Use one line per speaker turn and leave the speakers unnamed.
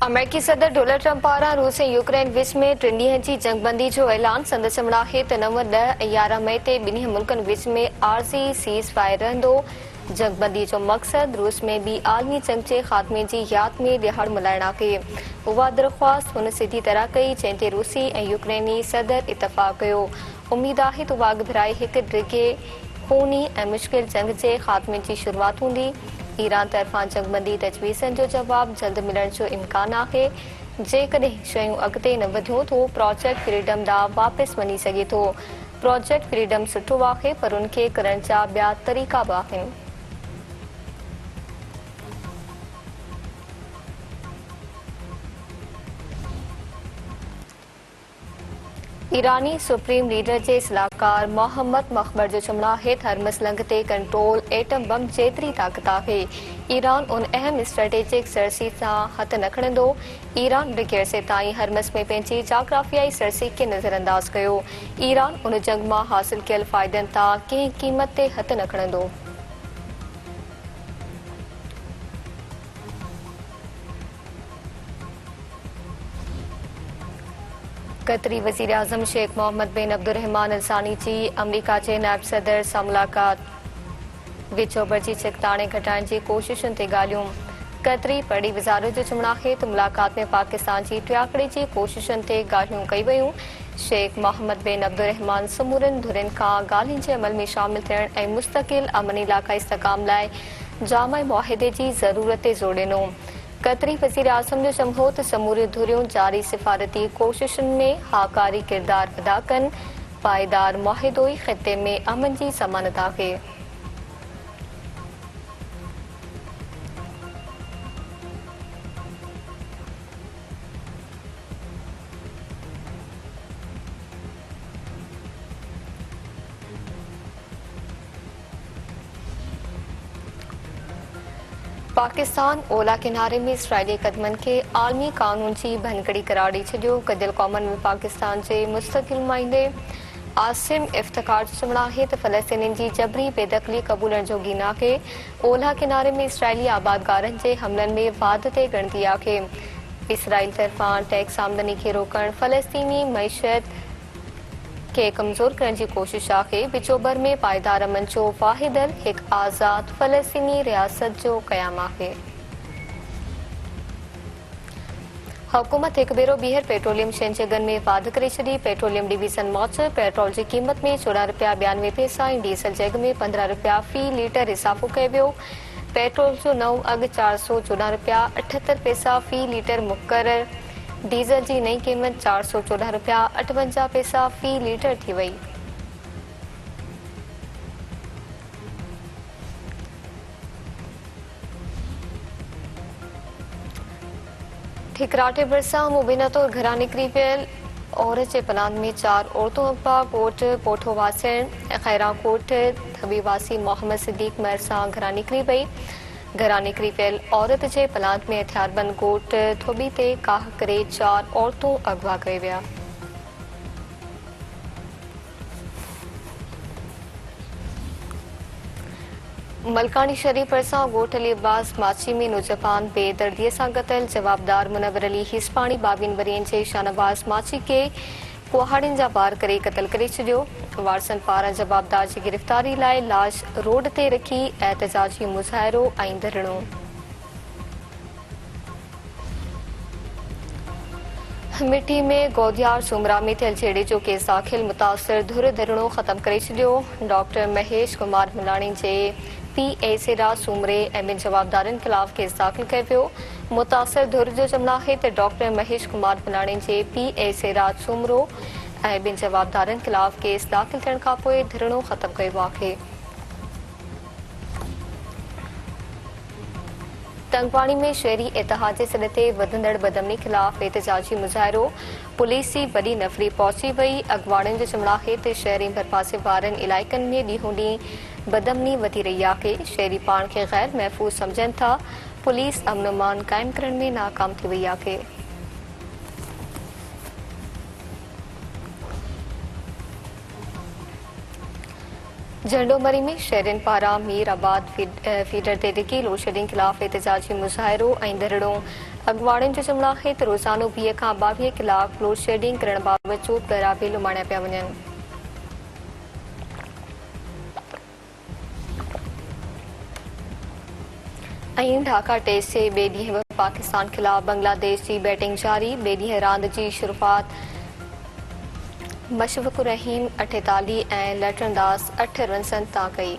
अमेरिकी सदर Donald Trump पारां रूस ऐं यूक्रेन विच में 3 ॾींहनि जी जंगबंदी जो ऐलान। संदसि चवण आहे त 9, 10 ऐं 11 मई ते ॿिन्ही मुल्कनि विच में आरज़ी सीज़ फायर रहंदो। जंगबंदी जो मक़सद रूस में ॿी आलमी जंग जे ख़ात्मे जी याद में ॾियाड़ मल्हाइण आहे। उहा दरख़्वास्त हुन सिधी तरह कई जंहिं ते रूसी ऐं यूक्रेनी सदर इतफ़ाक़ कयो। उमीद आहे त उहा अॻिभराई हिक डिघे खूनी ऐं मुश्किल जंग जे ख़ात्मे जी शुरूआत हूंदी। ईरान तरफ़ां जंगबंदी तजवीज़नि जो जवाब जल्द मिलण जो इम्कान आहे। जेकॾहिं शयूं अॻिते न वधियूं त प्रोजेक्ट फ्रीडम ॾांहुं वापसि वञी सघे थो। प्रोजेक्ट फ्रीडम सुठो आहे पर उनखे करण जा ॿिया तरीक़ा बि आहिनि। ईरानी सुप्रीम लीडर जे सलाहकार मोहम्मद मखबर जो चवणु आहे त हरमस लंघ ते कंट्रोल एटम बम जेतिरी ताक़त आहे। ईरान उन अहम स्ट्रेटेजिक सरसी सां हथ न खणंदो। ईरान डिघे अरसे ताईं हरमस में पंहिंजी जाग्राफियाई सरसी खे नज़रअंदाज़ कयो। ईरान उन जंग मां हासिल कयल फ़ाइदनि तां कंहिं क़ीमत ते हथ न खणंदो। कतरी वज़ीर आज़म शेख मोहम्मद बिन अब्दुर्रहमान अल-सानी जी अमरीका जे नायब सदर सां मुलाक़ात। विचोबर जी छिकताणे घटाइण जी कोशिशुनि ते ॻाल्हियूं। कतरी पड़ी वज़ारत जो चवणु आहे त मुलाक़ात में पाकिस्तान जी टियाकड़ी जी कोशिशुनि ते ॻाल्हियूं कई वयूं। शेख मोहम्मद बिन अब्दुर्रहमान समूरनि धुरियुनि खां ॻाल्हियुनि जे अमल में शामिल थियण ऐं मुस्तक़िल अमन इलाक़ाई इस्तेकाम लाइ जामा मुआहिदे जी ज़रूरत ते ज़ोर ॾिनो। कतरी वज़ीर आज़म जो चवणु हो त समूरियूं धुरियूं जारी सिफ़ारती कोशिशुनि में हाकारी किरदार अदा कनि। पाइदार मुआहिदो ई ख़िते में अमन जी ज़मानत आहे। पाकिस्तान ओला किनारे में इसराइली कदमनि खे आलमी कानून जी भनकड़ी करार ॾेई छॾियो। गॾियल क़ौमनि में पाकिस्तान जे मुस्तक़िल नुमाइंदे आसिम इफ्तिखार जो चवणु आहे त फ़लस्तीनियुनि जी जबरी बेदख़ली क़बूलण जोगी नाहे। ओला किनारे में इसराइली आबादगारनि जे हमलनि में वाध ते ॻणिती आहे। इसराइल तरफ़ां टैक्स आमदनी खे रोकणु फ़लस्तीनी मईशत खे कमज़ोर करण जी कोशिश आहे। विचोबर में पाइदार अमन जो वाहिद हल हिकु आज़ाद फ़लस्तीनी रियासत जो क़याम आहे। हुकूमत हिकु भेरो ॿीहर पेट्रोलियम शयुनि जे अघनि में वाध करे छॾी। पेट्रोलियम डिवीज़न मौजूदु पेट्रोल जी क़ीमत में 14 रुपया 92 पैसा ऐं डीज़ल जे अघ में 15 रुपया फ़ी लीटर इज़ाफ़ो कयो वियो। पेट्रोल जो नओं अघु 414 रुपया 78 पैसा फ़ी लीटर मुक़रर। डीज़ल जी नई क़ीमत 414 रुपया 58 पैसा फ़ी लीटर थी वई। ठिकराटे भरिसां मुबीना तौर घरां निकिरी पियल औरत जे पनान में 4 औरतूं अगवा। कोट पोठो वासिण खैरा कोट थबीवासी मोहम्मद सिद्दीक महर सां घरां निकिरी वई। घरां निकिरी पियल औरत जे पलांत में हथियारबंद गोट थोबी ते काह करे 4 औरतूं अगवा कए विया। मलकानी शरीफ भरिसां ॻोठ अली अब्बास माची में नौजवान बेदर्दीअ सां क़तल। जवाबदार मुनवर अली हिस्पाणी 22 वरियनि जे शाहनवाज़ माची खे कुहाड़ियुनि जा वार करे क़तल करे छॾियो। वारसनि पारां जवाबदार जी गिरफ़्तारी लाइ लाश रोड ते रखी एहतजाजी मुज़ाहिरो ऐं धरणो। मिठी में गोदियार सुमरा में थियल छेड़े जो केस दाख़िल। मुतासिर धुर धरणो ख़त्म करे छॾियो। डॉक्टर महेश कुमार मिलाणी जे PA सेरा सूमरे ऐं ॿिनि जवाबदारनि ख़िलाफ़ केस दाख़िल कयो वियो। मुतासिर धुर जो चवणु आहे त डॉक्टर महेश कुमार मिलाणी जे PA सेरा सूमरो ऐं ॿिनि जवाबदारनि ख़िलाफ़ केस दाख़िल थियण खां पोइ धरणो ख़त्म कयो आहे। तंगवाणी में शहरी इतिहाद जे सॾ ते वधंदड़ बदमनी ख़िलाफ़ एहतजाजी मुज़ाहिरो। पुलिस जी वॾी नफ़री पहुची वई। अॻवाणियुनि जो चवणु आहे त शहरी भरपासे वारनि इलाइक़नि में ॾींहों ॾींहुं बदमनी वधी रही आहे। शहरी पाण खे ग़ैर महफ़ूज़ सम्झनि था। पुलिस अमन अमान क़ाइमु करण में नाकाम थी वई आहे। झंडोमरी में शहरन पारां मीराबाद फीडर ते डिगी लोड शेडिंग खिलाफ़ एहतजाजी मुज़ाहिरो ऐं धरणो। अॻुवाणियुनि जो चवणु आहे त रोज़ानो 20 खां 22 कलाक लोड शेडिंग करण बावजूद पहिरां बि लुमाणिया पिया वञनि। ऐं ढाका टेस्ट जे ॿिए ॾींहुं बि पाकिस्तान ख़िलाफ़ बांग्लादेश जी बैटिंग जारी। ॿिए ॾींहुं रांदि जी शुरूआत मशफ़क़ुर रहीम 48 ऐं लटनदास 8 रन्सनि तां कई।